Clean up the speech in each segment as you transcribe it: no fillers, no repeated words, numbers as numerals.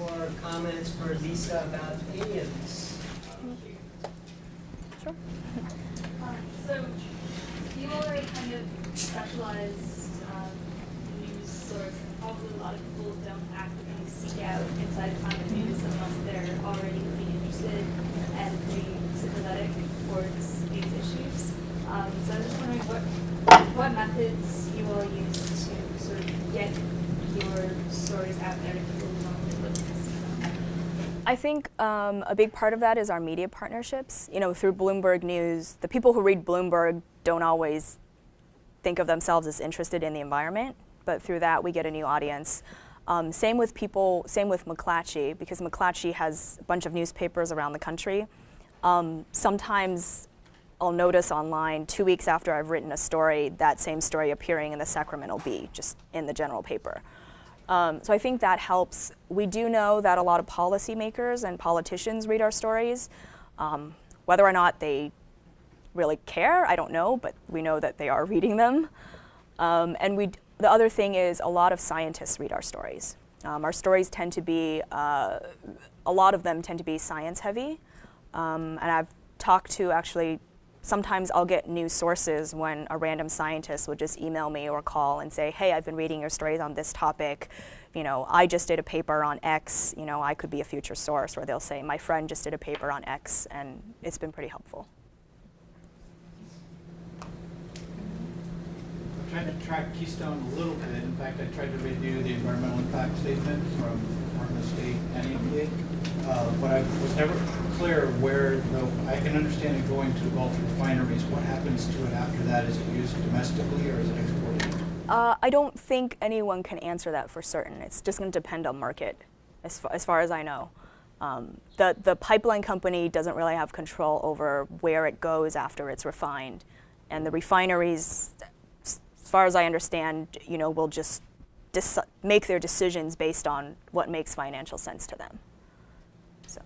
or comments for Lisa about any of this? Sure. So you all are kind of specialized news source, and probably a lot of people don't actively seek out inside climate news unless they're already really interested and pretty sympathetic towards these issues. So I was just wondering what methods you all use to sort of get your stories out there to people who normally wouldn't see them. I think a big part of that is our media partnerships. You know, through Bloomberg News, the people who read Bloomberg don't always think of themselves as interested in the environment, but through that we get a new audience. Same with McClatchy, because McClatchy has a bunch of newspapers around the country. Sometimes I'll notice online 2 weeks after I've written a story, that same story appearing in the Sacramento Bee, just in the general paper. So I think that helps. We do know that a lot of policymakers and politicians read our stories. Whether or not they really care, I don't know, but we know that they are reading them. The other thing is a lot of scientists read our stories. Our stories tend to be, a lot of them tend to be science heavy. And I've talked to actually, sometimes I'll get news sources when a random scientist will just email me or call and say, hey, I've been reading your stories on this topic. You know, I just did a paper on X, you know, I could be a future source. Or they'll say, my friend just did a paper on X, and it's been pretty helpful. I tried to track Keystone a little bit. In fact, I tried to review the environmental impact statement from Department of State and EPA. But I was never clear where, though I can understand it going to Gulf refineries, what happens to it after that? Is it used domestically or is it exported? I don't think anyone can answer that for certain. It's just going to depend on market, as far as I know. The pipeline company doesn't really have control over where it goes after it's refined. And the refineries, as far as I understand, you know, will just make their decisions based on what makes financial sense to them. So.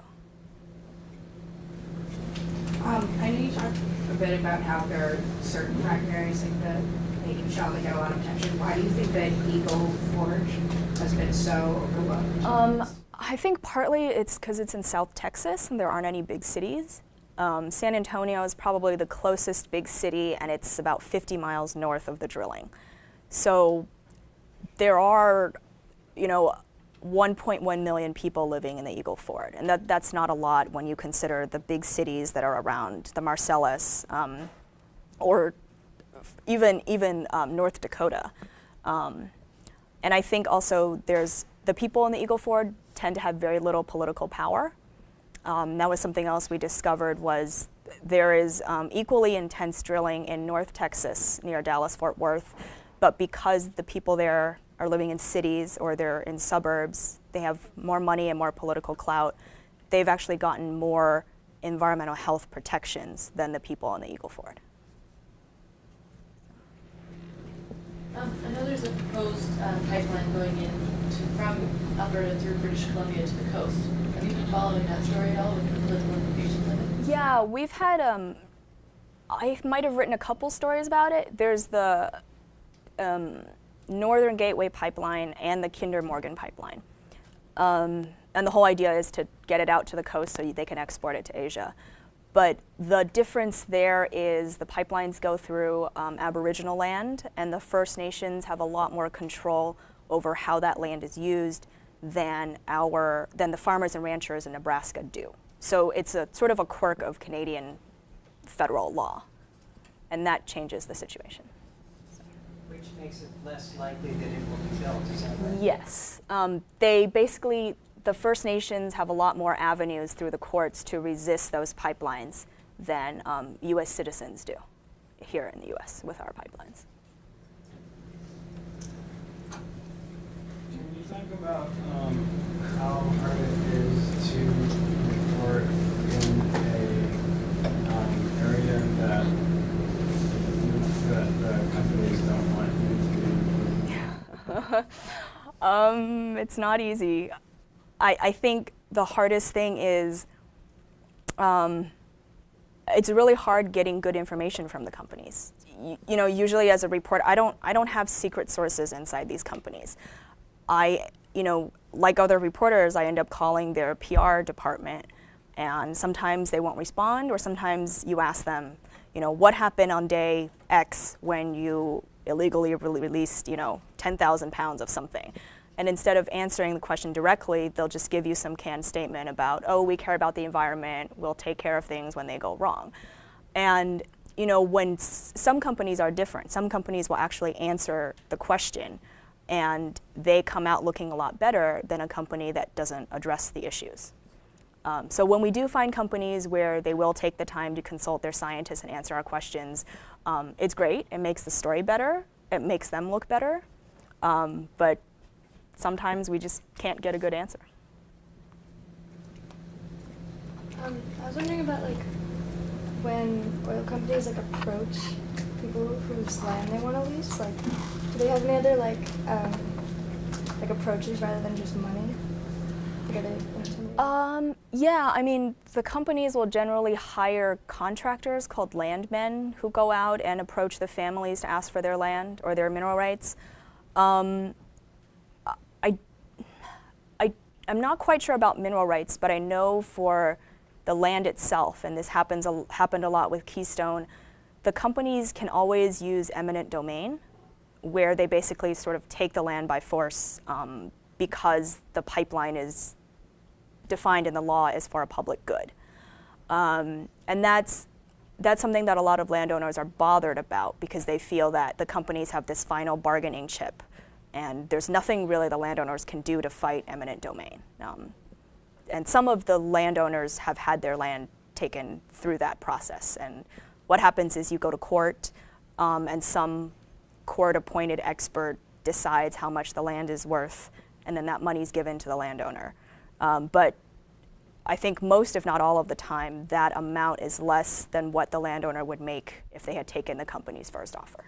I know you talked a bit about how there are certain fracking areas like the Bacon Shell that get a lot of attention. Why do you think that Eagle Forge has been so overlooked? I think partly it's because it's in South Texas and there aren't any big cities. San Antonio is probably the closest big city, and it's about 50 miles north of the drilling. So there are, you know, 1.1 million people living in the Eagle Ford, and that's not a lot when you consider the big cities that are around the Marcellus, or even North Dakota. And I think also the people in the Eagle Ford tend to have very little political power. That was something else we discovered, was there is equally intense drilling in North Texas near Dallas-Fort Worth, but because the people there are living in cities or they're in suburbs, they have more money and more political clout, they've actually gotten more environmental health protections than the people in the Eagle Ford. I know there's a proposed pipeline going in from Alberta through British Columbia to the coast. Have you been following that story at all with the political implications of it? Yeah, we've had, I might have written a couple stories about it. There's the Northern Gateway Pipeline and the Kinder Morgan Pipeline. And the whole idea is to get it out to the coast so they can export it to Asia. But the difference there is the pipelines go through Aboriginal land, and the First Nations have a lot more control over how that land is used than the farmers and ranchers in Nebraska do. So it's a sort of a quirk of Canadian federal law, and that changes the situation. Which makes it less likely that it will be built, is that right? Yes. The First Nations have a lot more avenues through the courts to resist those pipelines than U.S. citizens do here in the U.S. with our pipelines. Can you talk about how hard it is to report in a area that the companies don't want you to be? It's not easy. I think the hardest thing is it's really hard getting good information from the companies. You know, usually as a reporter, I don't have secret sources inside these companies. like other reporters, I end up calling their PR department, and sometimes they won't respond, or sometimes you ask them, what happened on day X when you illegally released, 10,000 pounds of something. And instead of answering the question directly, they'll just give you some canned statement about, oh, we care about the environment, we'll take care of things when they go wrong. And when some companies are different, some companies will actually answer the question, and they come out looking a lot better than a company that doesn't address the issues. So when we do find companies where they will take the time to consult their scientists and answer our questions, it's great. It makes the story better. It makes them look better. But sometimes we just can't get a good answer. I was wondering about when oil companies approach people whose land they want to lease. Do they have any other approaches rather than just money? Are they intimidated? Yeah, I mean, the companies will generally hire contractors called landmen who go out and approach the families to ask for their land or their mineral rights. I'm not quite sure about mineral rights, but I know for the land itself, and this happened a lot with Keystone, the companies can always use eminent domain, where they basically sort of take the land by force because the pipeline is defined in the law as for a public good. And that's something that a lot of landowners are bothered about because they feel that the companies have this final bargaining chip, and there's nothing really the landowners can do to fight eminent domain. And some of the landowners have had their land taken through that process. And what happens is you go to court, and some court-appointed expert decides how much the land is worth, and then that money's given to the landowner. But I think most, if not all of the time, that amount is less than what the landowner would make if they had taken the company's first offer.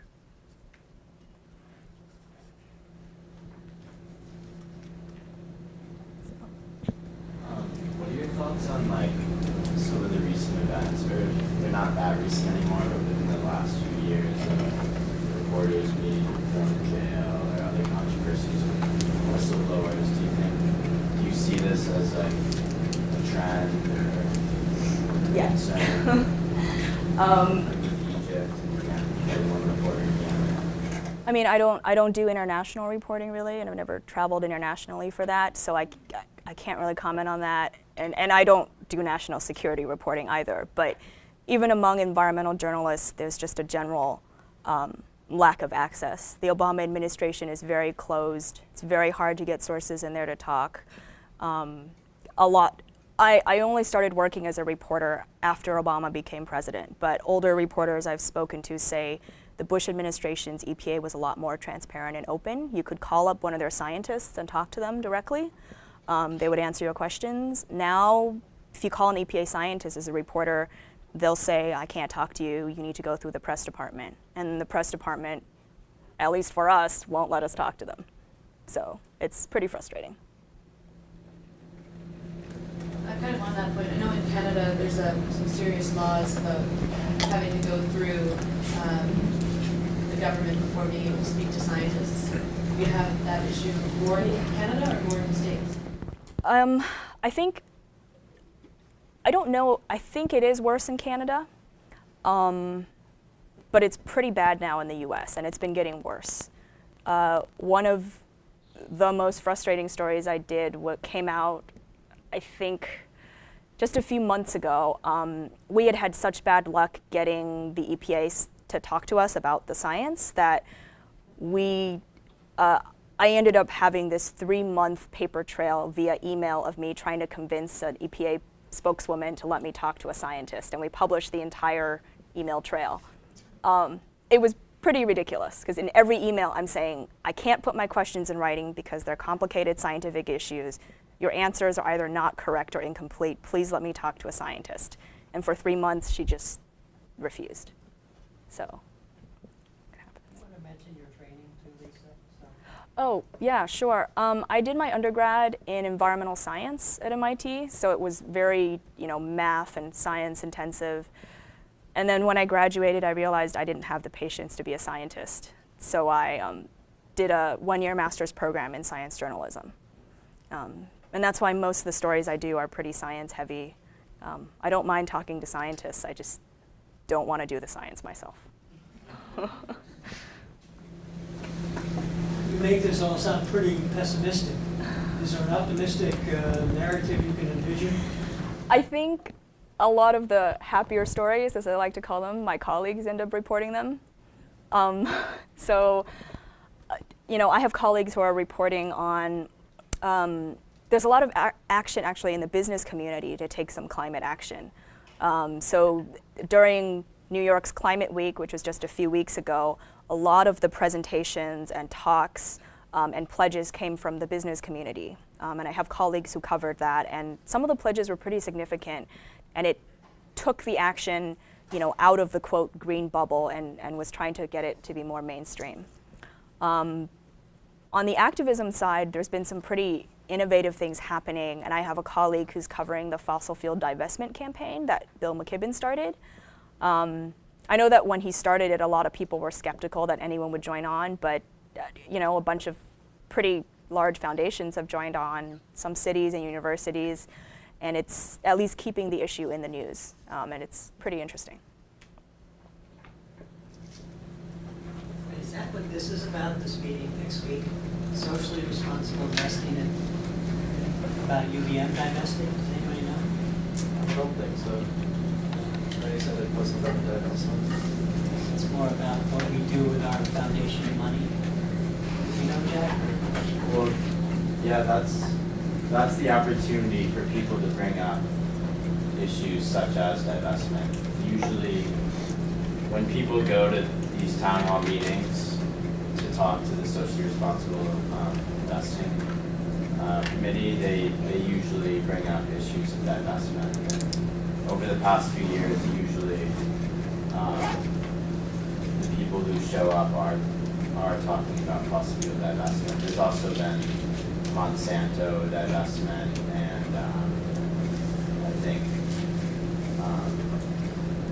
What are your thoughts on some of the recent events, or they're not that recent anymore, but within the last few years, reporters being thrown in jail or other controversies with whistleblowers? Do you see this as a trend or Yes. concern? Egypt and one reporter in Canada. I mean, I don't do international reporting really, and I've never traveled internationally for that, so I can't really comment on that. And I don't do national security reporting either. But even among environmental journalists, there's just a general lack of access. The Obama administration is very closed. It's very hard to get sources in there to talk. I only started working as a reporter after Obama became president, but older reporters I've spoken to say the Bush administration's EPA was a lot more transparent and open. You could call up one of their scientists and talk to them directly. They would answer your questions. Now, if you call an EPA scientist as a reporter, they'll say, I can't talk to you, you need to go through the press department. And the press department, at least for us, won't let us talk to them. So it's pretty frustrating. Kind of on that point, I know in Canada there's some serious laws about having to go through the government before being able to speak to scientists. Do you have that issue more in Canada or more in the States? I don't know, I think it is worse in Canada, but it's pretty bad now in the US, and it's been getting worse. One of the most frustrating stories I did, what came out, I think, just a few months ago. We had such bad luck getting the EPA to talk to us about the science that I ended up having this 3-month paper trail via email of me trying to convince an EPA spokeswoman to let me talk to a scientist, and we published the entire email trail. It was pretty ridiculous, because in every email I'm saying, I can't put my questions in writing because they're complicated scientific issues. Your answers are either not correct or incomplete. Please let me talk to a scientist. And for 3 months, she just refused. So. I want to mention your training too, Lisa. Oh, yeah, sure. I did my undergrad in environmental science at MIT, so it was very, math and science intensive. And then when I graduated, I realized I didn't have the patience to be a scientist. So I did a 1-year master's program in science journalism. And that's why most of the stories I do are pretty science heavy. I don't mind talking to scientists, I just don't want to do the science myself. You make this all sound pretty pessimistic. Is there an optimistic narrative you can envision? I think a lot of the happier stories, as I like to call them, my colleagues end up reporting them. So, I have colleagues who are reporting on, there's a lot of action actually in the business community to take some climate action. So during New York's Climate Week, which was just a few weeks ago, a lot of the presentations and talks and pledges came from the business community. And I have colleagues who covered that, and some of the pledges were pretty significant, and it took the action out of the quote green bubble and was trying to get it to be more mainstream. On the activism side, there's been some pretty innovative things happening, and I have a colleague who's covering the fossil fuel divestment campaign that Bill McKibben started. I know that when he started it, a lot of people were skeptical that anyone would join on, but a bunch of pretty large foundations have joined on, some cities and universities, and it's at least keeping the issue in the news, and it's pretty interesting. Is that what this is about, this meeting next week? Socially responsible investing and about UVM divesting? Does anybody know? I don't think so. They said it wasn't about that also. It's more about what we do with our foundation money. Do you know, Jack? Well, yeah, that's the opportunity for people to bring up issues such as divestment. Usually, when people go to these town hall meetings to talk to the socially responsible investing committee, they usually bring up issues of divestment. Over the past few years, usually the people who show up are talking about fossil fuel divestment. There's also been Monsanto divestment and I think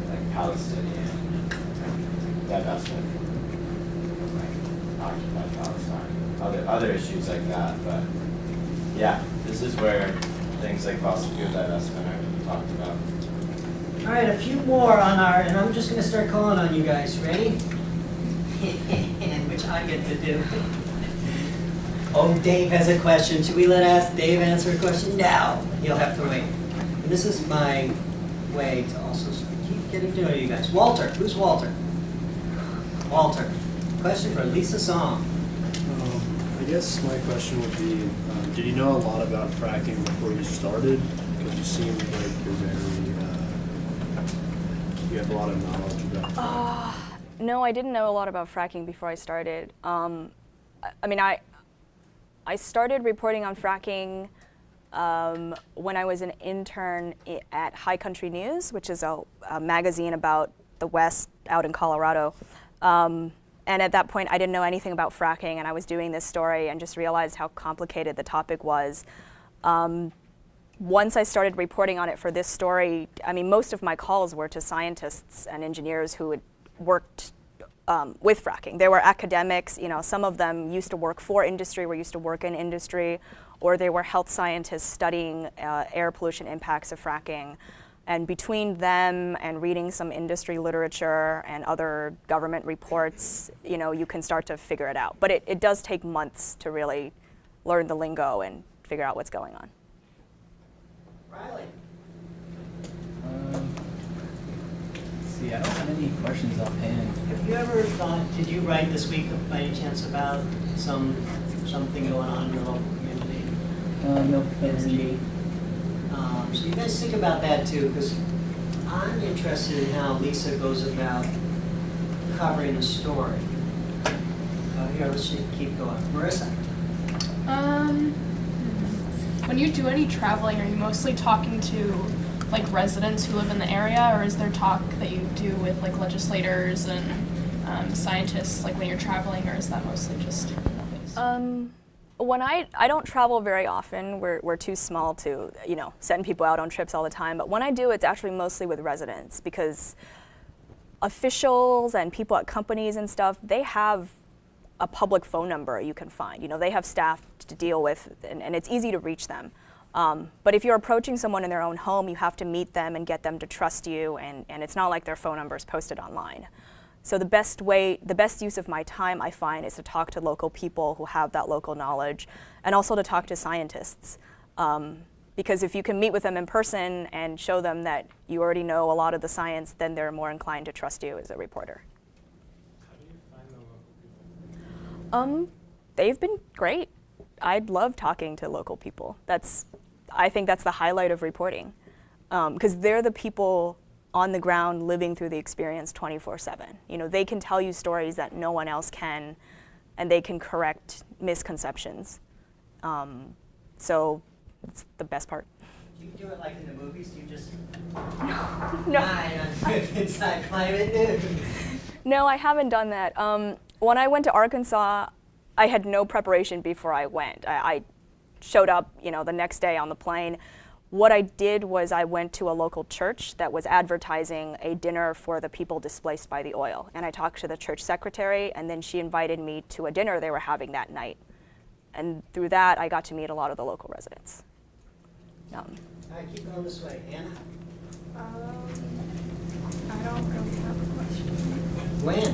like Palestinian divestment from like occupied Palestine, other issues like that. But yeah, this is where things like fossil fuel divestment are talked about. All right, a few more on our, and I'm just going to start calling on you guys. Ready? Which I get to do. Oh, Dave has a question. Should we let Dave answer a question? No, he'll have to wait. And this is my way to also keep getting to know you guys. Walter, who's Walter? Walter, question for Lisa Song. I guess my question would be, did you know a lot about fracking before you started? Because you seem like you're very, you have a lot of knowledge about fracking. No, I didn't know a lot about fracking before I started. I started reporting on fracking when I was an intern at High Country News, which is a magazine about the West out in Colorado. And at that point, I didn't know anything about fracking, and I was doing this story and just realized how complicated the topic was. Once I started reporting on it for this story, most of my calls were to scientists and engineers who had worked with fracking. They were academics, some of them used to work for industry, were used to work in industry, or they were health scientists studying air pollution impacts of fracking. And between them and reading some industry literature and other government reports, you can start to figure it out. But it does take months to really learn the lingo and figure out what's going on. Riley. See, I don't have any questions offhand. Have you ever thought, did you write this week by any chance about something going on in your local community? No, Energy. So you guys think about that too, because I'm interested in how Lisa goes about covering the story. Here, let's keep going. Marissa. When you do any traveling, are you mostly talking to like residents who live in the area, or is there talk that you do with like legislators and scientists like when you're traveling, or is that mostly just When I don't travel very often. We're too small to send people out on trips all the time. But when I do, it's actually mostly with residents, because officials and people at companies and stuff, they have a public phone number you can find. You know, they have staff to deal with, and it's easy to reach them. But if you're approaching someone in their own home, you have to meet them and get them to trust you, and it's not like their phone number is posted online. So the best use of my time, I find, is to talk to local people who have that local knowledge, and also to talk to scientists. Because if you can meet with them in person and show them that you already know a lot of the science, then they're more inclined to trust you as a reporter. How do you find the local people? They've been great. I'd love talking to local people. I think that's the highlight of reporting, because they're the people on the ground living through the experience 24/7. You know, they can tell you stories that no one else can, and they can correct misconceptions. So it's the best part. Do you do it like in the movies? Do you just No. hide on inside Climate News? No, I haven't done that. When I went to Arkansas, I had no preparation before I went. I showed up, you know, the next day on the plane. What I did was I went to a local church that was advertising a dinner for the people displaced by the oil. And I talked to the church secretary, and then she invited me to a dinner they were having that night. And through that, I got to meet a lot of the local residents. All right, keep going this way. Anna? I don't really have a question. Gwen?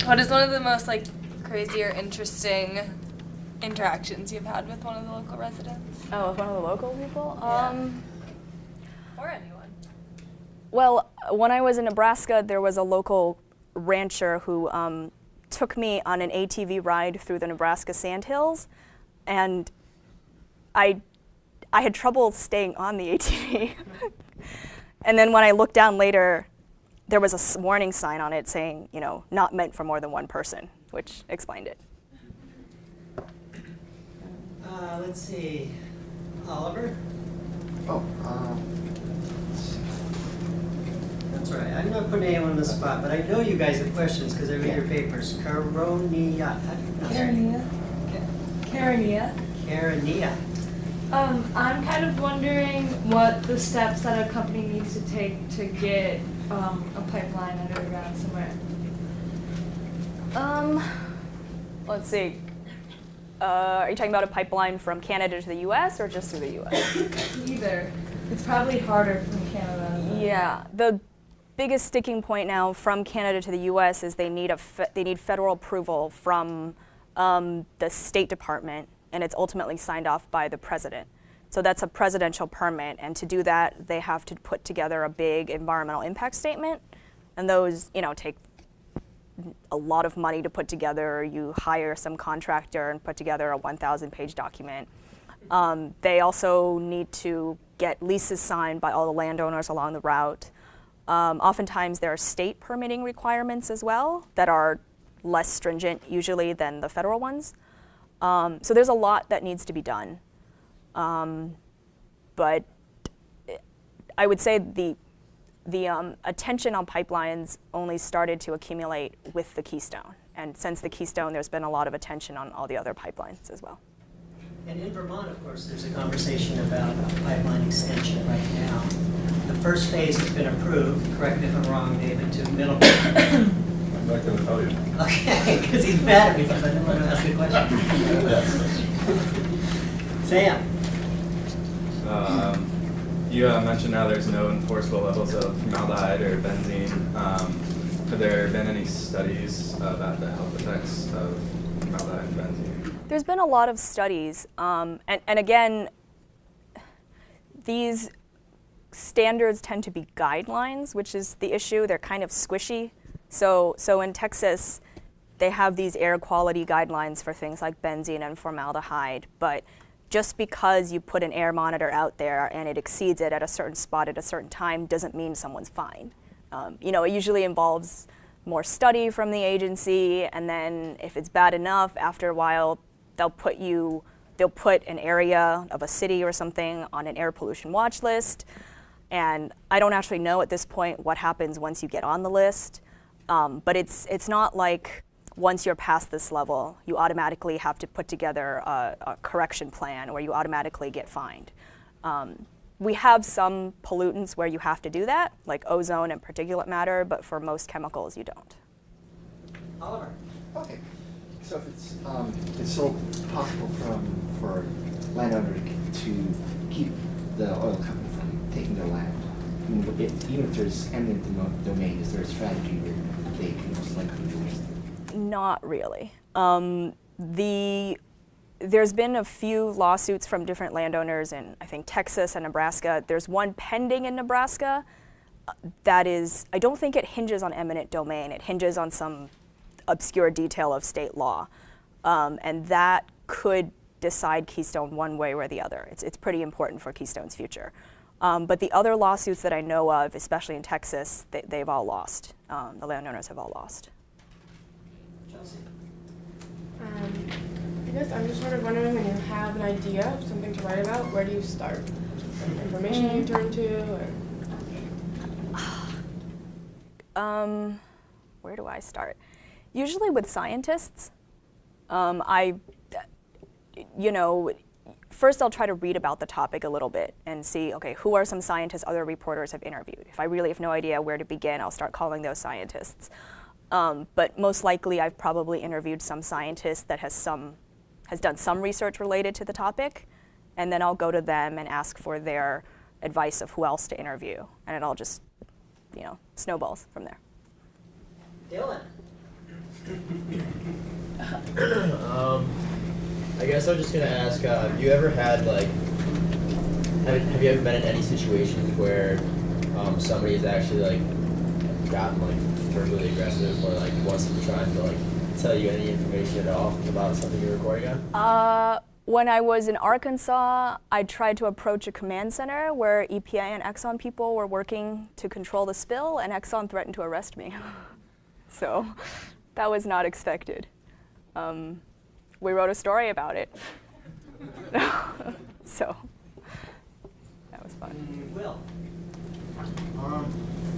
What is one of the most like crazy or interesting interactions you've had with one of the local residents? Oh, with one of the local people? Or anyone. Well, when I was in Nebraska, there was a local rancher who took me on an ATV ride through the Nebraska sandhills, and I had trouble staying on the ATV. And then when I looked down later, there was a warning sign on it saying, you know, not meant for more than one person, which explained it. Let's see. Oliver? Oh, That's all right. I'm not putting anyone on the spot, but I know you guys have questions because I read your papers. Caronia. How do you pronounce it? Carania. Carania. I'm kind of wondering what the steps that a company needs to take to get a pipeline underground somewhere. Let's see. Are you talking about a pipeline from Canada to the U.S. or just through the U.S.? Either. It's probably harder from Canada. But Yeah, the biggest sticking point now from Canada to the U.S. is they need federal approval from the State Department, and it's ultimately signed off by the president. So that's a presidential permit, and to do that, they have to put together a big environmental impact statement, and those, you know, take a lot of money to put together. You hire some contractor and put together a 1,000-page document. They also need to get leases signed by all the landowners along the route. Oftentimes there are state permitting requirements as well that are less stringent usually than the federal ones. So there's a lot that needs to be done. But I would say the attention on pipelines only started to accumulate with the Keystone. And since the Keystone, there's been a lot of attention on all the other pipelines as well. And in Vermont, of course, there's a conversation about a pipeline extension right now. The first phase has been approved, correct me if I'm wrong, David, to Middleton. I'm not going to tell you. Okay, because he's mad at me because I didn't want to ask a question. Sam? You mentioned now there's no enforceable levels of formaldehyde or benzene. Have there been any studies about the health effects of formaldehyde and benzene? There's been a lot of studies, and again, these standards tend to be guidelines, which is the issue. They're kind of squishy. So in Texas, they have these air quality guidelines for things like benzene and formaldehyde, but just because you put an air monitor out there and it exceeds it at a certain spot at a certain time doesn't mean someone's fine. You know, it usually involves more study from the agency, and then if it's bad enough, after a while, they'll put an area of a city or something on an air pollution watch list. And I don't actually know at this point what happens once you get on the list, but it's not like once you're past this level, you automatically have to put together a correction plan or you automatically get fined. We have some pollutants where you have to do that, like ozone and particulate matter, but for most chemicals, you don't. Oliver. Okay, so if it's so possible for landowner to keep the oil company from taking their land, I mean, even if there's eminent domain, is there a strategy where they can most likely do this? Not really. There's been a few lawsuits from different landowners in, I think, Texas and Nebraska. There's one pending in Nebraska that is, I don't think it hinges on eminent domain. It hinges on some obscure detail of state law. And that could decide Keystone one way or the other. It's pretty important for Keystone's future. But the other lawsuits that I know of, especially in Texas, they've all lost. The landowners have all lost. Chelsea. I guess I'm just sort of wondering, when you have an idea, something to write about, where do you start? What information do you turn to? Or? Where do I start? Usually with scientists. First I'll try to read about the topic a little bit and see, okay, who are some scientists other reporters have interviewed? If I really have no idea where to begin, I'll start calling those scientists. But most likely I've probably interviewed some scientist that has done some research related to the topic, and then I'll go to them and ask for their advice of who else to interview, and it all just, snowballs from there. Dylan. I guess I'm just gonna ask, have you ever had have you ever been in any situations where somebody has actually gotten verbally aggressive or wasn't trying to tell you any information at all about something you're recording on? When I was in Arkansas, I tried to approach a command center where EPA and Exxon people were working to control the spill, and Exxon threatened to arrest me. So that was not expected. We wrote a story about it. So that was fun. Will.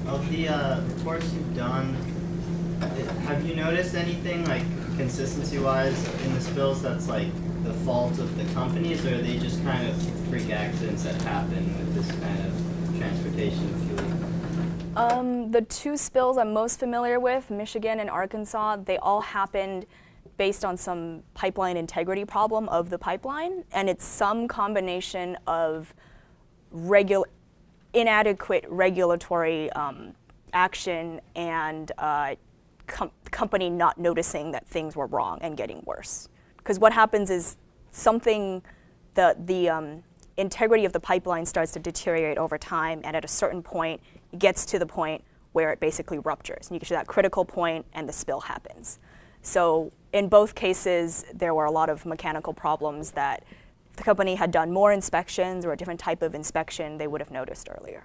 Of the reports you've done, have you noticed anything consistency-wise in the spills that's the fault of the companies, or are they just kind of freak accidents that happen with this kind of transportation of fuel? The two spills I'm most familiar with, Michigan and Arkansas, they all happened based on some pipeline integrity problem of the pipeline, and it's some combination of inadequate regulatory action and company not noticing that things were wrong and getting worse. Because what happens is the integrity of the pipeline starts to deteriorate over time, and at a certain point, it gets to the point where it basically ruptures. And you get to that critical point, and the spill happens. So in both cases, there were a lot of mechanical problems that if the company had done more inspections or a different type of inspection, they would have noticed earlier.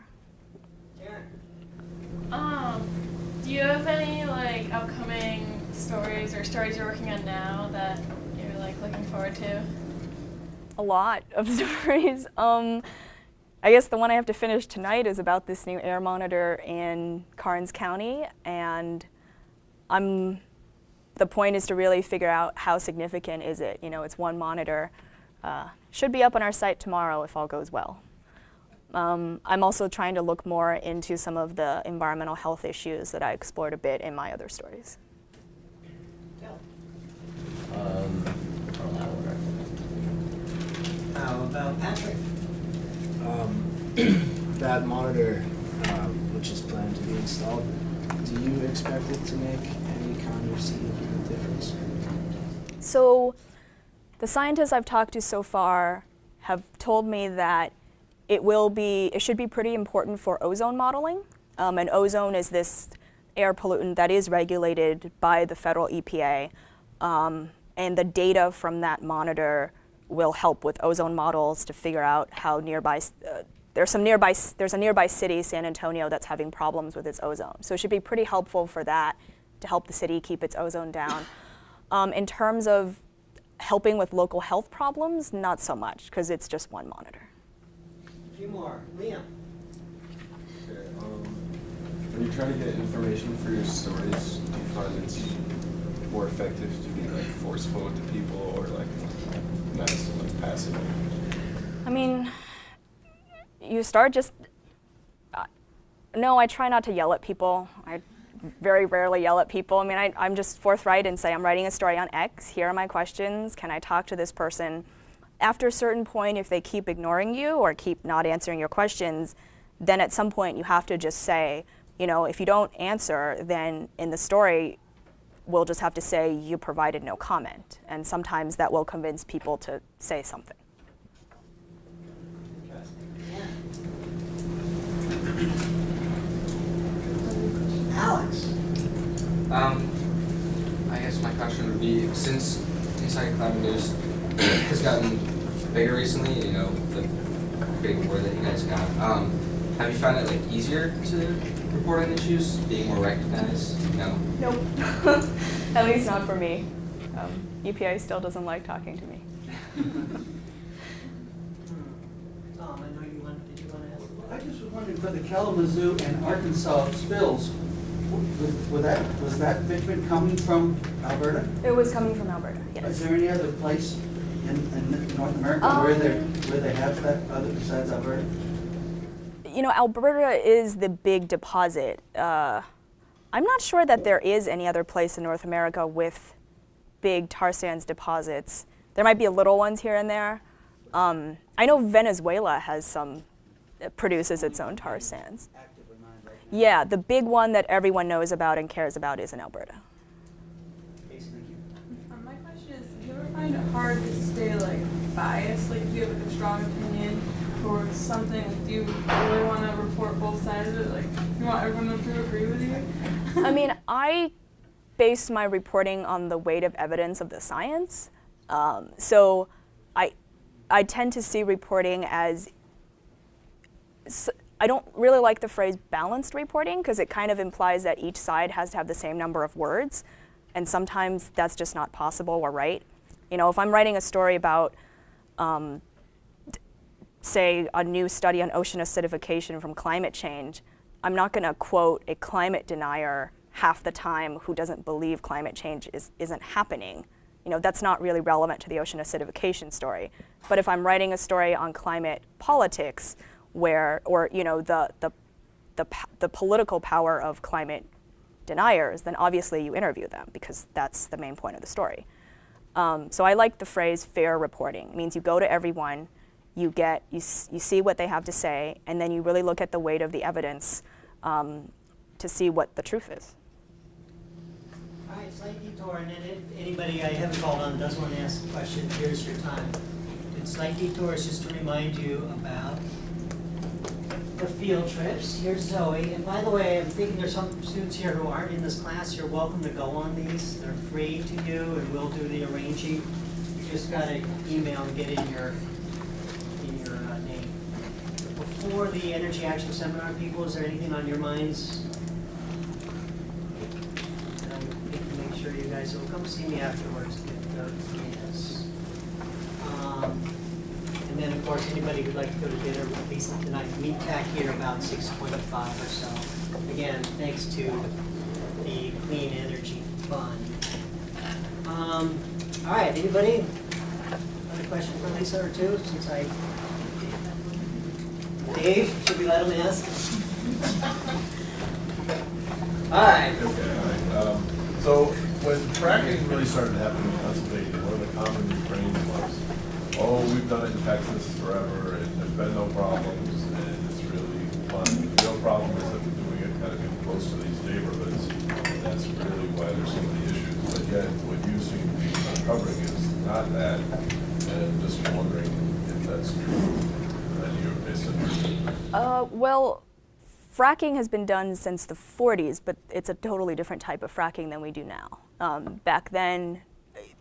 Do you have any upcoming stories or stories you're working on now that you're looking forward to? A lot of stories. I guess the one I have to finish tonight is about this new air monitor in Karnes County, and the point is to really figure out how significant is it. It's one monitor. Should be up on our site tomorrow if all goes well. I'm also trying to look more into some of the environmental health issues that I explored a bit in my other stories. How about Patrick? That monitor, which is planned to be installed, do you expect it to make any kind of significant difference? So the scientists I've talked to so far have told me that it should be pretty important for ozone modeling. And ozone is this air pollutant that is regulated by the federal EPA. And the data from that monitor will help with ozone models to figure out how there's a nearby city, San Antonio, that's having problems with its ozone. So it should be pretty helpful for that to help the city keep its ozone down. In terms of helping with local health problems, not so much, because it's just one monitor. A few more. Liam. Okay, when you try to get information for your stories, do you find it's more effective to be forceful to people or nice and passive? I mean, you start just, no, I try not to yell at people. I very rarely yell at people. I mean, I'm just forthright and say, I'm writing a story on X, here are my questions, can I talk to this person? After a certain point, if they keep ignoring you or keep not answering your questions, then at some point you have to just say, you know, if you don't answer, then in the story, we'll just have to say you provided no comment. And sometimes that will convince people to say something. Alex. I guess my question would be, since Inside Climate News has gotten bigger recently, you know, the big word that you guys got, have you found it like easier to report on issues, being more recognized? No? Nope. At least not for me. EPA still doesn't like talking to me. Tom, I know did you want to ask? I just was wondering, for the Kalamazoo and Arkansas spills, was that bitumen coming from Alberta? It was coming from Alberta, yes. Is there any other place in North America where they have that other besides Alberta? You know, Alberta is the big deposit. I'm not sure that there is any other place in North America with big tar sands deposits. There might be a little ones here and there. I know Venezuela has some, produces its own tar sands. Yeah, the big one that everyone knows about and cares about is in Alberta. My question is, do you ever find it hard to stay like biased? Like, do you have like, a strong opinion towards something? Like, do you really want to report both sides of it? Like, you want everyone to agree with you? I mean, I base my reporting on the weight of evidence of the science. So I tend to see reporting as, I don't really like the phrase balanced reporting because it kind of implies that each side has to have the same number of words, and sometimes that's just not possible or right. You know, if I'm writing a story about, say, a new study on ocean acidification from climate change, I'm not going to quote a climate denier half the time who doesn't believe climate change isn't happening. You know, that's not really relevant to the ocean acidification story. But if I'm writing a story on climate politics, where, or you know, the political power of climate deniers, then obviously you interview them because that's the main point of the story. So I like the phrase fair reporting. It means you go to everyone, you see what they have to say, and then you really look at the weight of the evidence to see what the truth is. All right, slight detour, and then if anybody I haven't called on does want to ask a question, here's your time. And slight detour is just to remind you about the field trips. Here's Zoe, and by the way, I'm thinking there's some students here who aren't in this class. You're welcome to go on these. They're free to you, and we'll do the arranging. You just got to email and get in your name. Before the Energy Action Seminar, people, is there anything on your minds? Make sure you guys will come see me afterwards. Yes. And then, of course, anybody who'd like to go to dinner with Lisa tonight, meet back here about 6:25 or so. Again, thanks to the Clean Energy Fund. All right, anybody? Another question for Lisa or two? Since Dave, should we let him ask? All right. Okay. So when fracking really started happening in Pennsylvania, one of the common refrains was, "Oh, we've done it in Texas forever, and there's been no problems, and it's really fun." The real problem is that we're doing it kind of in close to these neighborhoods, and that's really why there's so many issues. But yet, what you seem to be uncovering is not that, and I'm just wondering if that's true, and you're missing. Well, fracking has been done since the 40s, but it's a totally different type of fracking than we do now. Back then,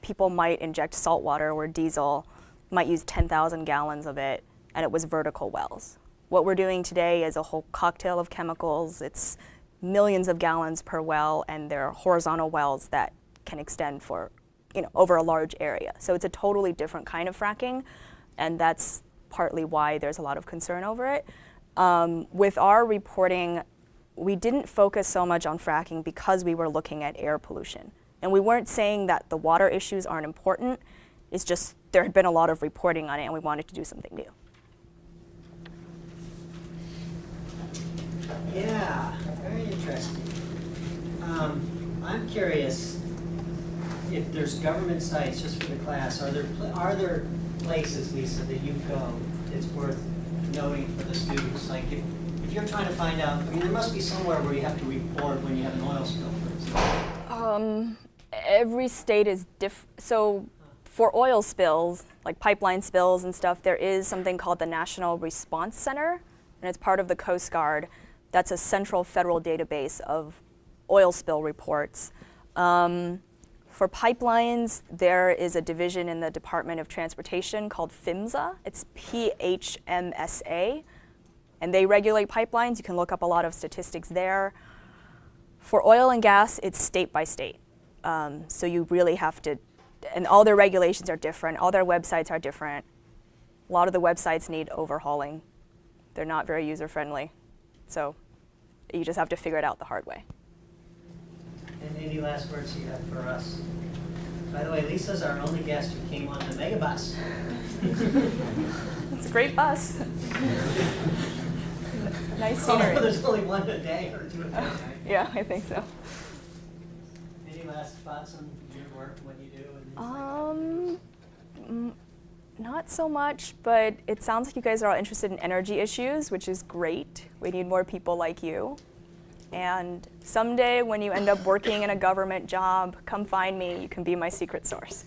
people might inject salt water or diesel, might use 10,000 gallons of it, and it was vertical wells. What we're doing today is a whole cocktail of chemicals. It's millions of gallons per well, and they're horizontal wells that can extend for, you know, over a large area. So it's a totally different kind of fracking, and that's partly why there's a lot of concern over it. With our reporting, we didn't focus so much on fracking because we were looking at air pollution. And we weren't saying that the water issues aren't important, it's just there had been a lot of reporting on it and we wanted to do something new. Yeah, very interesting. I'm curious if there's government sites just for the class. Are there places, Lisa, that you go it's worth noting for the students? Like if you're trying to find out, I mean, there must be somewhere where you have to report when you have an oil spill, for example. Every state is different. So for oil spills, like pipeline spills and stuff, there is something called the National Response Center, and it's part of the Coast Guard. That's a central federal database of oil spill reports. For pipelines, there is a division in the Department of Transportation called PHMSA. It's PHMSA, and they regulate pipelines. You can look up a lot of statistics there. For oil and gas, it's state by state. So you really have to, and all their regulations are different. All their websites are different. A lot of the websites need overhauling. They're not very user-friendly. So you just have to figure it out the hard way. And any last words you have for us? By the way, Lisa's our only guest who came on the megabus. It's a great bus. Nice scenery. Oh, there's only one a day or two a day, right? Yeah, I think so. Any last thoughts on your work, what you do? And Not so much, but it sounds like you guys are all interested in energy issues, which is great. We need more people like you. And someday when you end up working in a government job, come find me. You can be my secret source.